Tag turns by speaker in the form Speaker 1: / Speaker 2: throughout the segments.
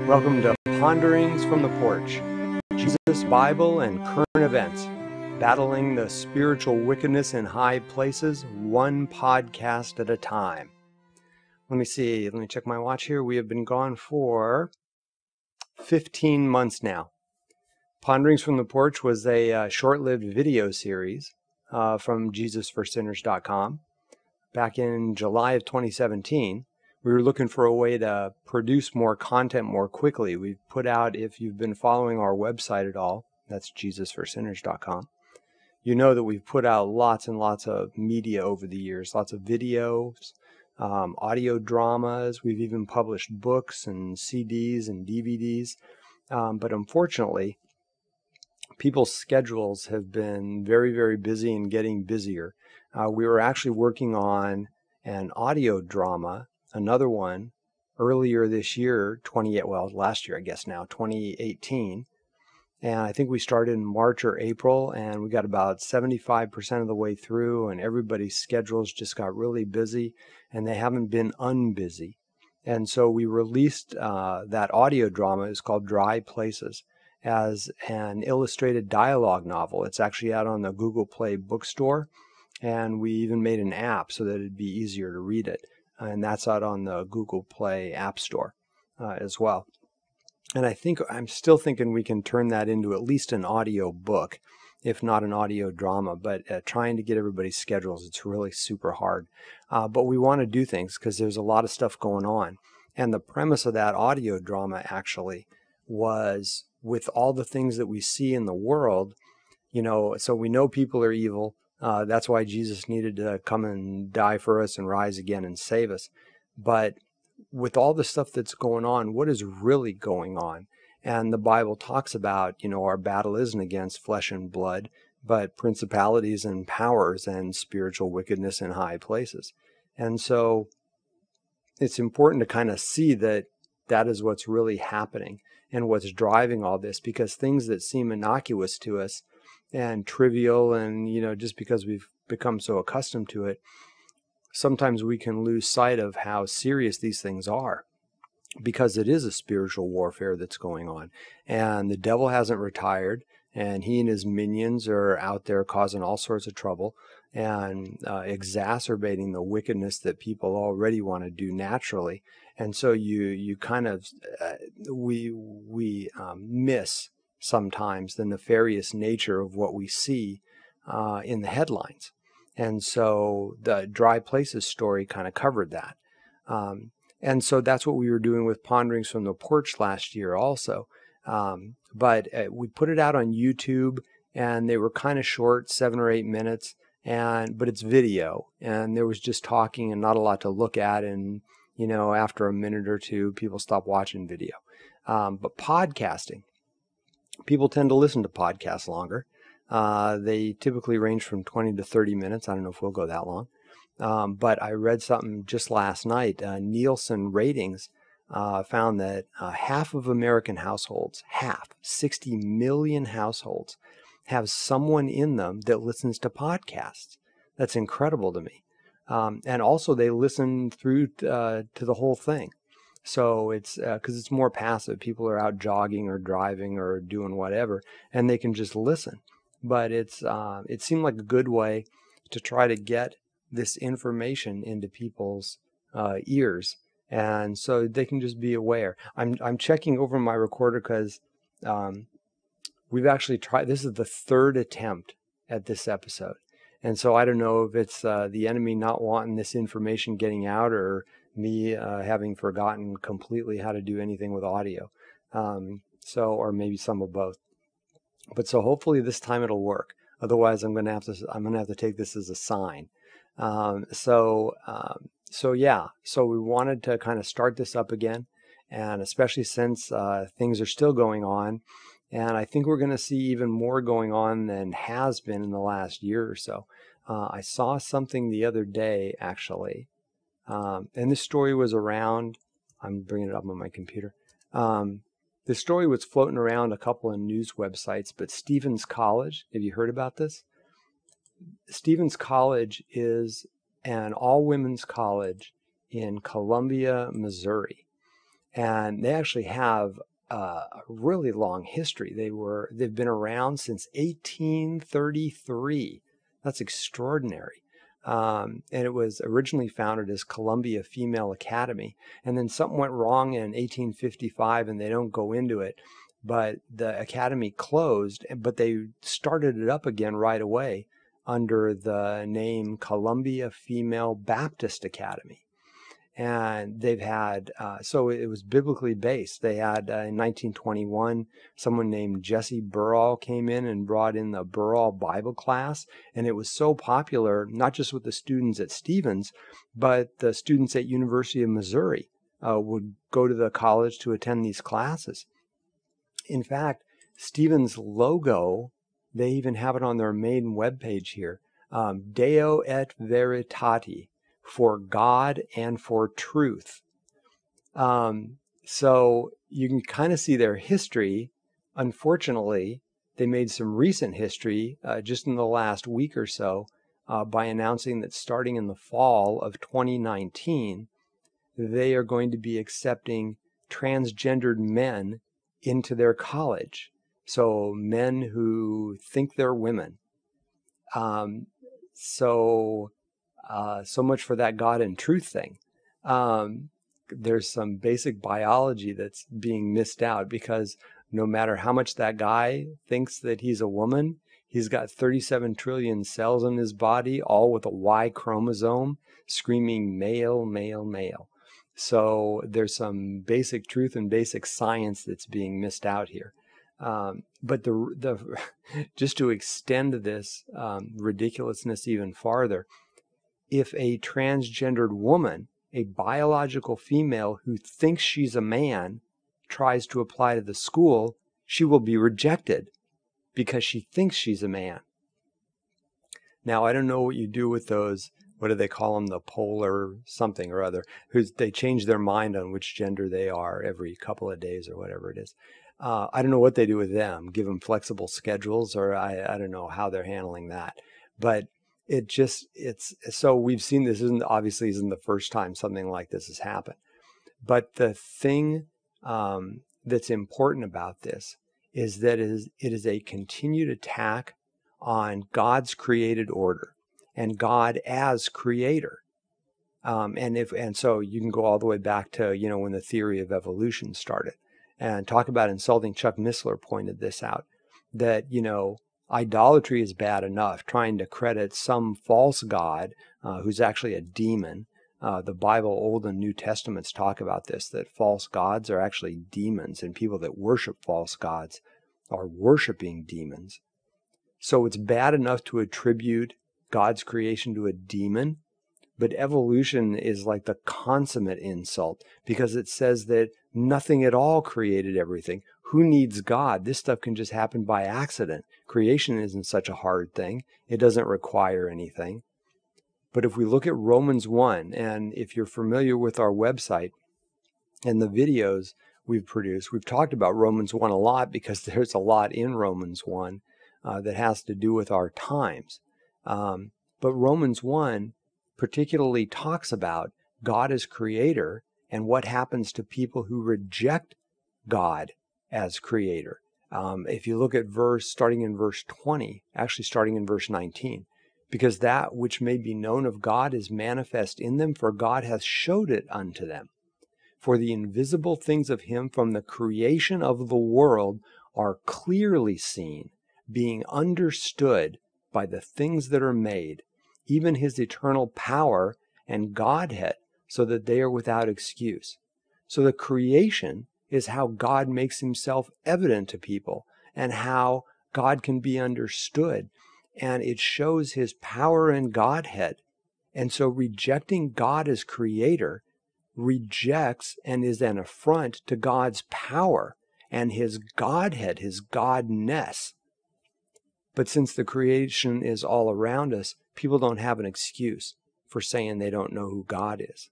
Speaker 1: Welcome to Ponderings from the Porch, Jesus, Bible, and current events, battling the spiritual wickedness in high places, one podcast at a time. Let me check my watch here. We have been gone for 15 months now. Ponderings from the Porch was a short-lived video series from JesusForSinners.com back in July of 2017. We were looking for a way to produce more content more quickly. We've put out, if you've been following our website at all, that's JesusForSinners.com, you know that we've put out lots and lots of media over the years, lots of videos, audio dramas. We've even published books and CDs and DVDs. But unfortunately, people's schedules have been very, very busy and getting busier. We were actually working on an audio drama, another one, earlier this year, last year, I guess now, 2018. And I think we started in March or April, and we got about 75% of the way through, and everybody's schedules just got really busy, and they haven't been unbusy. And so we released that audio drama. It's called Dry Places, as an illustrated dialogue novel. It's actually out on the Google Play bookstore, and we even made an app so that it'd be easier to read it. And that's out on the Google Play App Store as well. And I'm still thinking we can turn that into at least an audio book, if not an audio drama. But trying to get everybody's schedules, it's really super hard. But we want to do things because there's a lot of stuff going on. And the premise of that audio drama actually was, with all the things that we see in the world, so we know people are evil. That's why Jesus needed to come and die for us and rise again and save us. But with all the stuff that's going on, what is really going on? And the Bible talks about, our battle isn't against flesh and blood, but principalities and powers and spiritual wickedness in high places. And so it's important to kind of see that that is what's really happening and what's driving all this, because things that seem innocuous to us and trivial and, just because we've become so accustomed to it, sometimes we can lose sight of how serious these things are, because it is a spiritual warfare that's going on. And the devil hasn't retired, and he and his minions are out there causing all sorts of trouble and exacerbating the wickedness that people already want to do naturally. And so you kind of, we miss sometimes the nefarious nature of what we see in the headlines. And so the Dry Places story kind of covered that. And so that's what we were doing with Ponderings from the Porch last year also. But we put it out on YouTube, and they were kind of short, 7 or 8 minutes, but it's video, and there was just talking and not a lot to look at. And, after a minute or two, people stop watching video. But podcasting, people tend to listen to podcasts longer. They typically range from 20 to 30 minutes. I don't know if we'll go that long. But I read something just last night. Nielsen ratings found that half of American households, 60 million households, have someone in them that listens to podcasts. That's incredible to me. And also they listen through to the whole thing. So it's because it's more passive. People are out jogging or driving or doing whatever, and they can just listen. But it seemed like a good way to try to get this information into people's ears, and so they can just be aware. I'm checking over my recorder because we've actually tried. This is the third attempt at this episode, and so I don't know if it's the enemy not wanting this information getting out, or me having forgotten completely how to do anything with audio. Or maybe some of both. But so hopefully this time it'll work. Otherwise, I'm gonna have to take this as a sign. So we wanted to kind of start this up again, and especially since things are still going on, and I think we're going to see even more going on than has been in the last year or so. I saw something the other day, actually, and this story was around. I'm bringing it up on my computer. The story was floating around a couple of news websites, but Stevens College, have you heard about this? Stevens College is an all-women's college in Columbia, Missouri. And they actually have a really long history. They've been around since 1833. That's extraordinary. And it was originally founded as Columbia Female Academy. And then something went wrong in 1855, and they don't go into it. But the academy closed, but they started it up again right away under the name Columbia Female Baptist Academy. And they've had, so it was biblically based. They had, in 1921, someone named Jesse Burrell came in and brought in the Burrell Bible class. And it was so popular, not just with the students at Stevens, but the students at University of Missouri would go to the college to attend these classes. In fact, Stevens' logo, they even have it on their main webpage here, Deo et Veritate, for God and for truth. So you can kind of see their history. Unfortunately, they made some recent history just in the last week or so by announcing that starting in the fall of 2019, they are going to be accepting transgendered men into their college. So men who think they're women. So much for that God and truth thing. There's some basic biology that's being missed out, because no matter how much that guy thinks that he's a woman, he's got 37 trillion cells in his body, all with a Y chromosome, screaming male, male, male. So there's some basic truth and basic science that's being missed out here. But just to extend this ridiculousness even farther, if a transgendered woman, a biological female who thinks she's a man, tries to apply to the school, she will be rejected because she thinks she's a man. Now, I don't know what you do with those, what do they call them, the polar something or other, they change their mind on which gender they are every couple of days or whatever it is. I don't know what they do with them, give them flexible schedules, or I don't know how they're handling that. But so we've seen this obviously isn't the first time something like this has happened. But the thing that's important about this is that it is a continued attack on God's created order and God as creator. And so you can go all the way back to, when the theory of evolution started, and talk about insulting. Chuck Missler pointed this out, that, idolatry is bad enough, trying to credit some false god who's actually a demon. The Bible, Old and New Testaments talk about this, that false gods are actually demons, and people that worship false gods are worshiping demons. So it's bad enough to attribute God's creation to a demon, but evolution is like the consummate insult, because it says that nothing at all created everything. Who needs God? This stuff can just happen by accident. Creation isn't such a hard thing. It doesn't require anything. But if we look at Romans 1, and if you're familiar with our website and the videos we've produced, we've talked about Romans 1 a lot, because there's a lot in Romans 1 that has to do with our times. But Romans 1 particularly talks about God as creator and what happens to people who reject God as creator. If you look at starting in verse 20, actually starting in verse 19, because that which may be known of God is manifest in them, for God hath showed it unto them. For the invisible things of him from the creation of the world are clearly seen, being understood by the things that are made, even his eternal power and Godhead, so that they are without excuse. So the creation is how God makes himself evident to people, and how God can be understood, and it shows his power and Godhead. And so rejecting God as creator rejects and is an affront to God's power and his Godhead, his Godness. But since the creation is all around us, people don't have an excuse for saying they don't know who God is.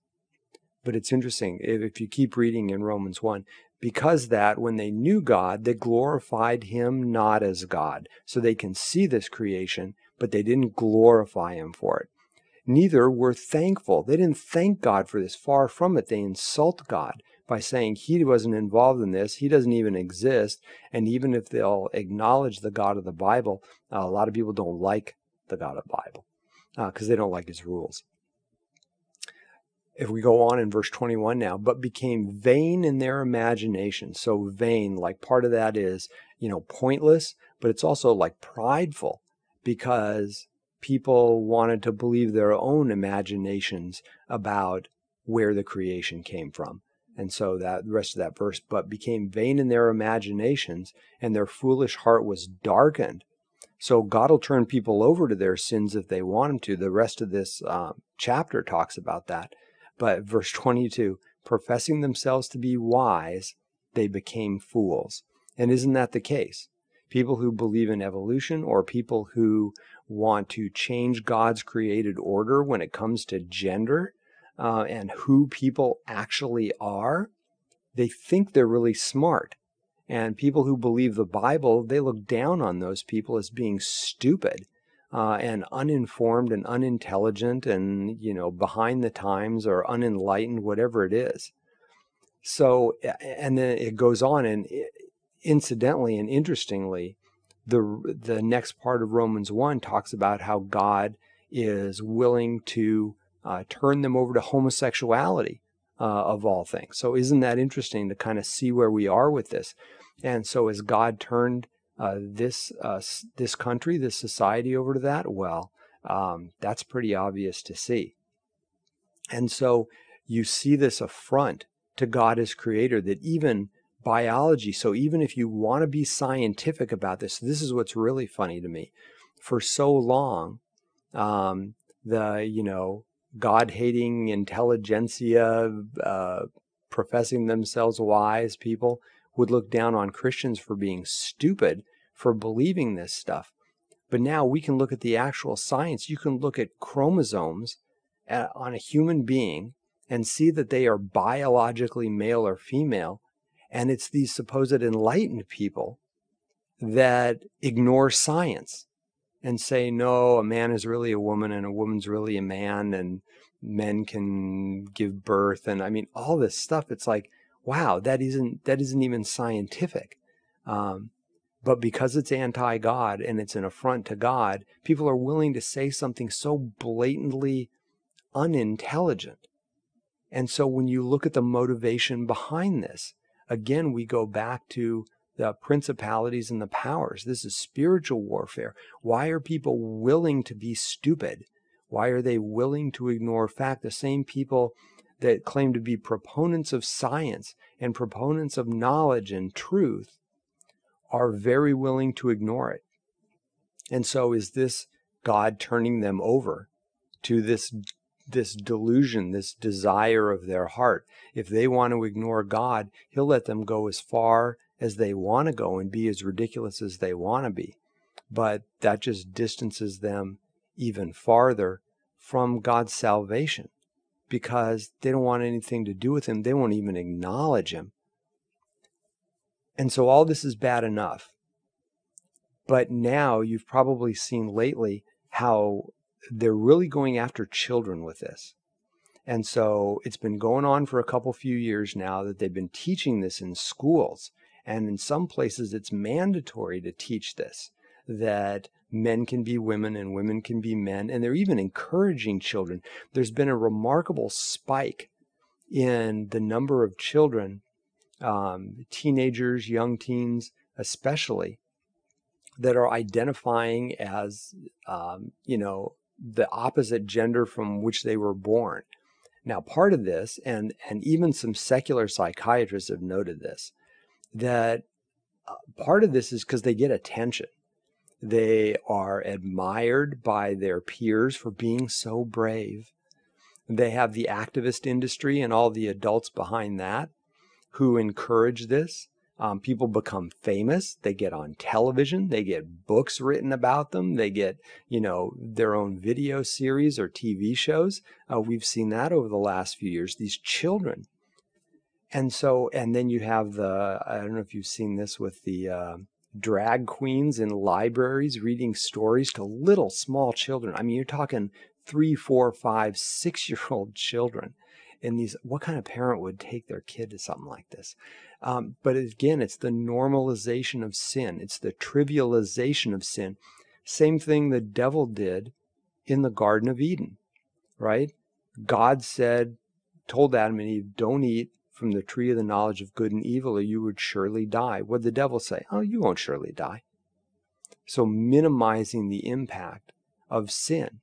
Speaker 1: But it's interesting, if you keep reading in Romans 1, because that when they knew God, they glorified him not as God. So they can see this creation, but they didn't glorify him for it. Neither were thankful. They didn't thank God for this. Far from it. They insult God, by saying he wasn't involved in this, he doesn't even exist. And even if they'll acknowledge the God of the Bible, a lot of people don't like the God of the Bible because they don't like his rules. If we go on in verse 21 now, but became vain in their imagination. So vain, like part of that is, pointless, but it's also like prideful because people wanted to believe their own imaginations about where the creation came from. And so that the rest of that verse, but became vain in their imaginations, and their foolish heart was darkened. So God will turn people over to their sins if they want him to. The rest of this chapter talks about that. But verse 22, professing themselves to be wise, they became fools. And isn't that the case? People who believe in evolution, or people who want to change God's created order when it comes to gender and who people actually are, they think they're really smart. And people who believe the Bible, they look down on those people as being stupid and uninformed and unintelligent and, behind the times or unenlightened, whatever it is. So, and then it goes on, and incidentally and interestingly, the next part of Romans 1 talks about how God is willing to turn them over to homosexuality of all things. So isn't that interesting to kind of see where we are with this? And so as God turned this country, this society over to that, well, that's pretty obvious to see. And so you see this affront to God as creator, that even biology, so even if you want to be scientific about this is what's really funny to me. For so long, the God-hating intelligentsia, professing themselves wise people, would look down on Christians for being stupid for believing this stuff. But now we can look at the actual science. You can look at chromosomes on a human being and see that they are biologically male or female. And it's these supposed enlightened people that ignore science and say, no, a man is really a woman and a woman's really a man, and men can give birth. And I mean, all this stuff, it's like, wow, that isn't even scientific. But because it's anti-God and it's an affront to God, people are willing to say something so blatantly unintelligent. And so when you look at the motivation behind this, again, we go back to the principalities and the powers. This is spiritual warfare. Why are people willing to be stupid? Why are they willing to ignore fact? The same people that claim to be proponents of science and proponents of knowledge and truth are very willing to ignore it. And so is this God turning them over to this delusion, this desire of their heart? If they want to ignore God, he'll let them go as far as they want to go and be as ridiculous as they want to be. But that just distances them even farther from God's salvation, because they don't want anything to do with him. They won't even acknowledge him. And so all this is bad enough. But now you've probably seen lately how they're really going after children with this. And so it's been going on for a few years now that they've been teaching this in schools. And in some places it's mandatory to teach this, that men can be women and women can be men. And they're even encouraging children. There's been a remarkable spike in the number of children, teenagers, young teens especially, that are identifying as, the opposite gender from which they were born. Now, part of this, and even some secular psychiatrists have noted this, that part of this is because they get attention. They are admired by their peers for being so brave. They have the activist industry and all the adults behind that who encourage this. People become famous. They get on television. They get books written about them. They get, their own video series or TV shows. We've seen that over the last few years, these children. And so, and then you have I don't know if you've seen this with the drag queens in libraries reading stories to little small children. I mean, you're talking 3, 4, 5, 6-year-old children. And what kind of parent would take their kid to something like this? But again, it's the normalization of sin. It's the trivialization of sin. Same thing the devil did in the Garden of Eden, right? God told Adam and Eve, don't eat from the tree of the knowledge of good and evil or you would surely die. What did the devil say? Oh, you won't surely die. So minimizing the impact of sin.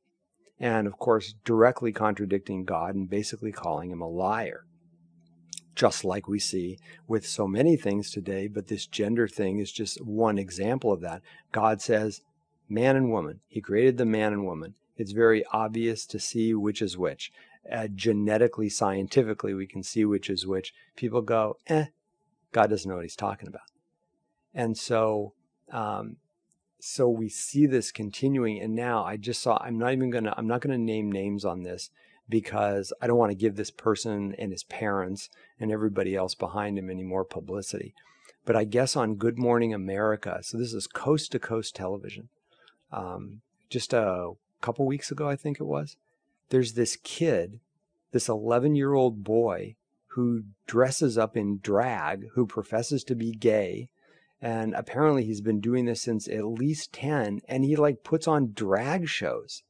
Speaker 1: And of course, directly contradicting God and basically calling him a liar. Just like we see with so many things today, but this gender thing is just one example of that. God says, man and woman. He created the man and woman. It's very obvious to see which is which. Genetically, scientifically, we can see which is which. People go, God doesn't know what he's talking about. And so we see this continuing. And now I just saw, I'm not going to name names on this because I don't want to give this person and his parents and everybody else behind him any more publicity. But I guess on Good Morning America, so this is coast to coast television, just a couple weeks ago, I think it was, there's this kid, this 11-year-old boy who dresses up in drag, who professes to be gay. And apparently he's been doing this since at least 10, and he puts on drag shows.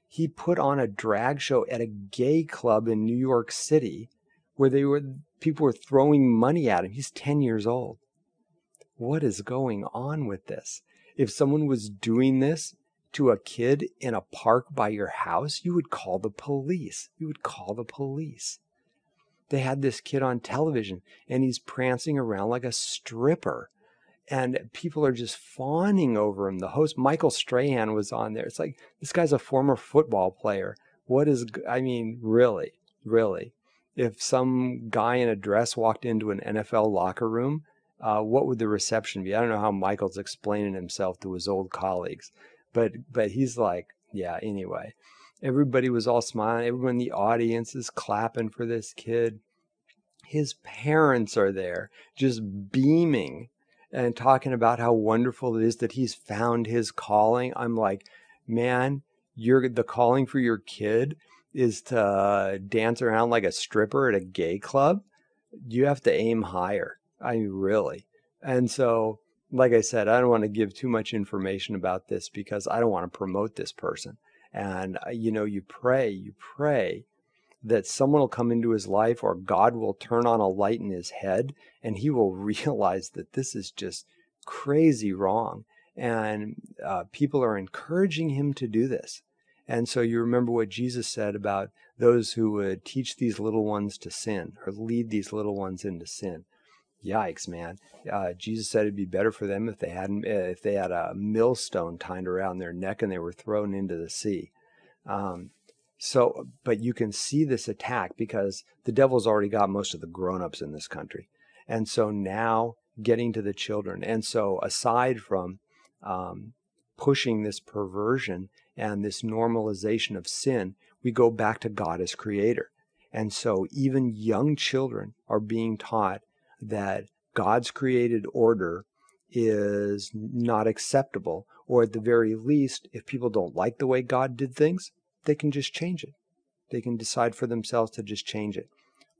Speaker 1: He put on a drag show at a gay club in New York City where people were throwing money at him. He's 10 years old. What is going on with this? If someone was doing this to a kid in a park by your house, you would call the police. They had this kid on television, and he's prancing around like a stripper. And people are just fawning over him. The host, Michael Strahan, was on there. It's like, this guy's a former football player. Really? If some guy in a dress walked into an NFL locker room, what would the reception be? I don't know how Michael's explaining himself to his old colleagues. But he's like, yeah, anyway. Everybody was all smiling. Everyone in the audience is clapping for this kid. His parents are there, just beaming and talking about how wonderful it is that he's found his calling. I'm like, man, the calling for your kid is to dance around like a stripper at a gay club. You have to aim higher. Really. And so, like I said, I don't want to give too much information about this because I don't want to promote this person. And, you pray that someone will come into his life or God will turn on a light in his head and he will realize that this is just crazy wrong. And people are encouraging him to do this. And so you remember what Jesus said about those who would teach these little ones to sin or lead these little ones into sin. Yikes, man. Jesus said it'd be better for them if they had a millstone tied around their neck and they were thrown into the sea. But you can see this attack because the devil's already got most of the grown-ups in this country. And so now getting to the children. And so aside from pushing this perversion and this normalization of sin, we go back to God as creator. And so even young children are being taught that God's created order is not acceptable, or at the very least, if people don't like the way God did things, they can just change it. They can decide for themselves to just change it.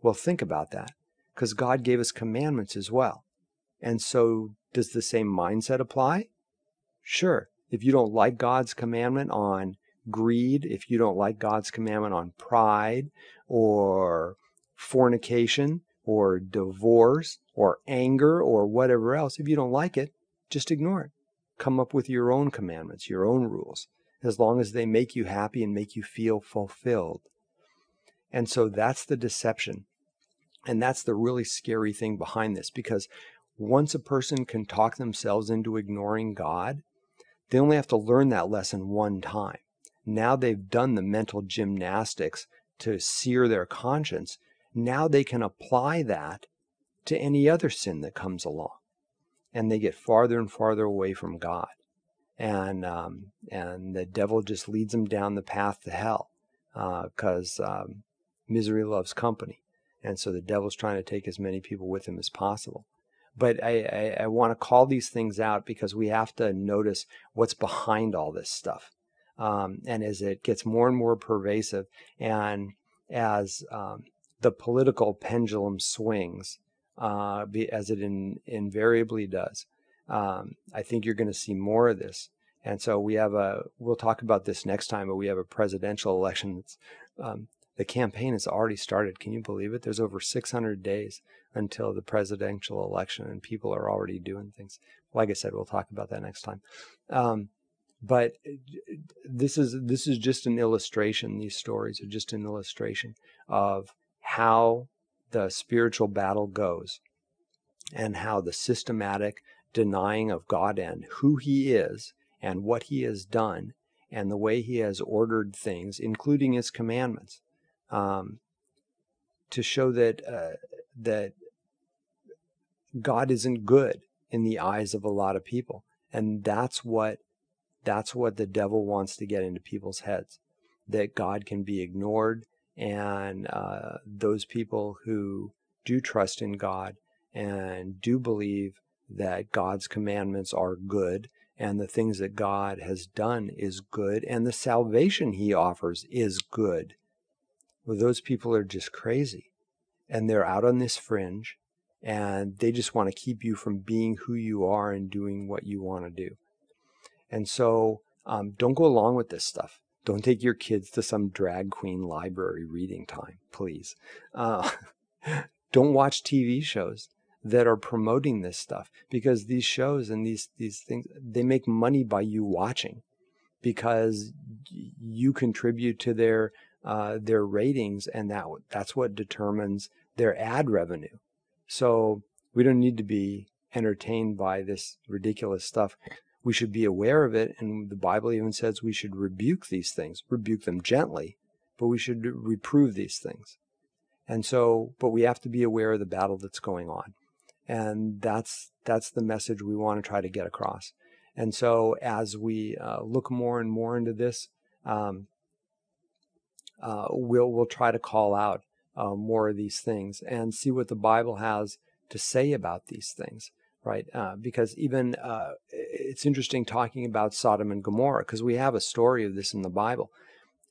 Speaker 1: Well, think about that, because God gave us commandments as well. And so does the same mindset apply? Sure. If you don't like God's commandment on greed, if you don't like God's commandment on pride or fornication or divorce or anger or whatever else, if you don't like it, just ignore it. Come up with your own commandments, your own rules, as long as they make you happy and make you feel fulfilled. And so that's the deception. And that's the really scary thing behind this, because once a person can talk themselves into ignoring God, they only have to learn that lesson one time. Now they've done the mental gymnastics to sear their conscience. Now they can apply that to any other sin that comes along. And they get farther and farther away from God. And the devil just leads them down the path to hell, because misery loves company. And so the devil's trying to take as many people with him as possible. But I want to call these things out because we have to notice what's behind all this stuff. And as it gets more and more pervasive, and as the political pendulum swings, as it invariably does. I think you're going to see more of this. And so we'll talk about this next time, but we have a presidential election that's, the campaign has already started. Can you believe it? There's over 600 days until the presidential election, and people are already doing things. Like I said, we'll talk about that next time. But this is just an illustration. These stories are just an illustration of how the spiritual battle goes, and how the systematic denying of God and who He is and what He has done and the way He has ordered things, including His commandments, to show that God isn't good in the eyes of a lot of people. And that's what the devil wants to get into people's heads, that God can be ignored, and those people who do trust in God and do believe that God's commandments are good, and the things that God has done is good, and the salvation He offers is good. Well, those people are just crazy, and they're out on this fringe, and they just want to keep you from being who you are and doing what you want to do. And so don't go along with this stuff. Don't take your kids to some drag queen library reading time, please. Don't watch TV shows that are promoting this stuff, because these shows and these things, they make money by you watching, because you contribute to their ratings, and that's what determines their ad revenue. So we don't need to be entertained by this ridiculous stuff. We should be aware of it, and the Bible even says we should rebuke these things, rebuke them gently, but we should reprove these things. And so, but we have to be aware of the battle that's going on. And that's the message we want to try to get across. And so as we look more and more into this, we'll try to call out more of these things and see what the Bible has to say about these things, right? Because even it's interesting talking about Sodom and Gomorrah, because we have a story of this in the Bible.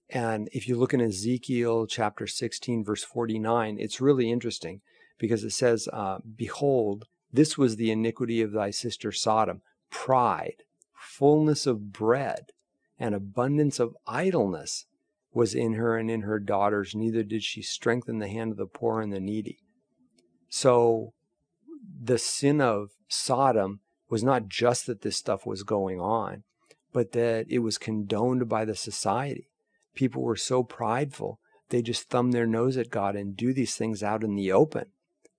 Speaker 1: And if you look in Ezekiel chapter 16, verse 49, it's really interesting, because it says, behold, this was the iniquity of thy sister Sodom, pride, fullness of bread, and abundance of idleness was in her and in her daughters, neither did she strengthen the hand of the poor and the needy. So the sin of Sodom was not just that this stuff was going on, but that it was condoned by the society. People were so prideful, they just thumb their nose at God and do these things out in the open,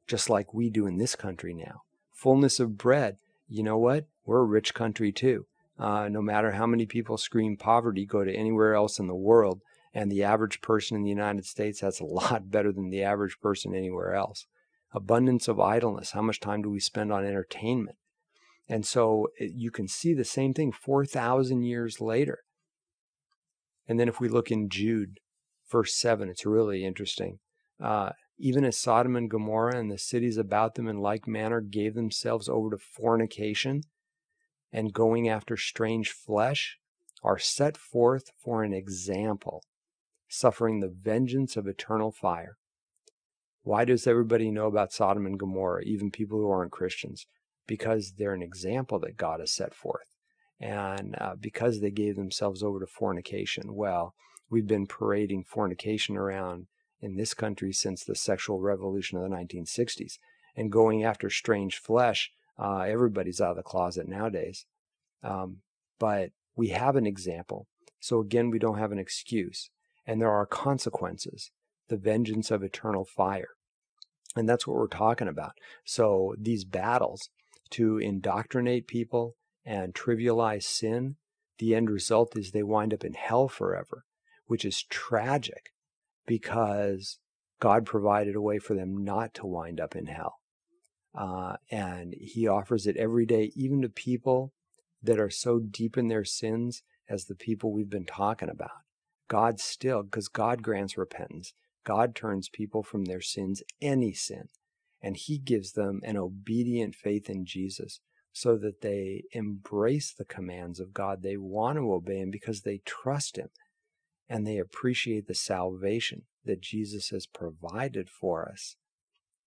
Speaker 1: just like we do in this country now. Fullness of bread. You know what? We're a rich country too. No matter how many people scream poverty, go to anywhere else in the world, and the average person in the United States has a lot better than the average person anywhere else. Abundance of idleness. How much time do we spend on entertainment? And so you can see the same thing 4,000 years later. And then if we look in Jude, verse 7, it's really interesting. Even as Sodom and Gomorrah and the cities about them in like manner gave themselves over to fornication and going after strange flesh, are set forth for an example, suffering the vengeance of eternal fire. Why does everybody know about Sodom and Gomorrah, even people who aren't Christians? Because they're an example that God has set forth. And because they gave themselves over to fornication. Well, we've been parading fornication around in this country since the sexual revolution of the 1960s. And going after strange flesh, everybody's out of the closet nowadays. But we have an example. So again, we don't have an excuse. And there are consequences, the vengeance of eternal fire. And that's what we're talking about. So these battles to indoctrinate people and trivialize sin, the end result is they wind up in hell forever, which is tragic, because God provided a way for them not to wind up in hell. And He offers it every day, even to people that are so deep in their sins as the people we've been talking about. God still, because God grants repentance, God turns people from their sins, any sin, and He gives them an obedient faith in Jesus, so that they embrace the commands of God. They want to obey Him because they trust Him, and they appreciate the salvation that Jesus has provided for us.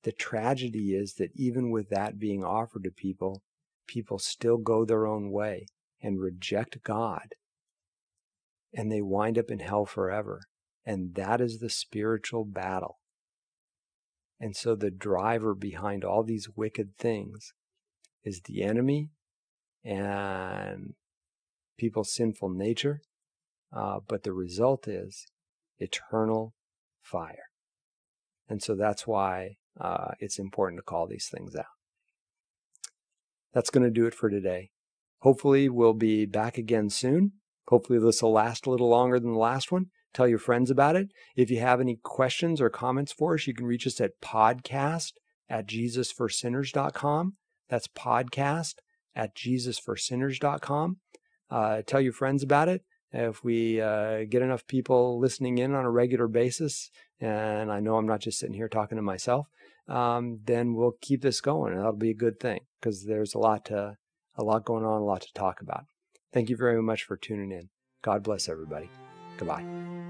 Speaker 1: The tragedy is that even with that being offered to people, people still go their own way and reject God, and they wind up in hell forever. And that is the spiritual battle. And so the driver behind all these wicked things is the enemy and people's sinful nature, but the result is eternal fire. And so that's why it's important to call these things out. That's going to do it for today. Hopefully we'll be back again soon. Hopefully this will last a little longer than the last one. Tell your friends about it. If you have any questions or comments for us, you can reach us at podcast@jesusforsinners.com. That's podcast@jesusforsinners.com. Tell your friends about it. If we get enough people listening in on a regular basis, and I know I'm not just sitting here talking to myself, then we'll keep this going, and that'll be a good thing because there's a lot going on, a lot to talk about. Thank you very much for tuning in. God bless everybody. Goodbye.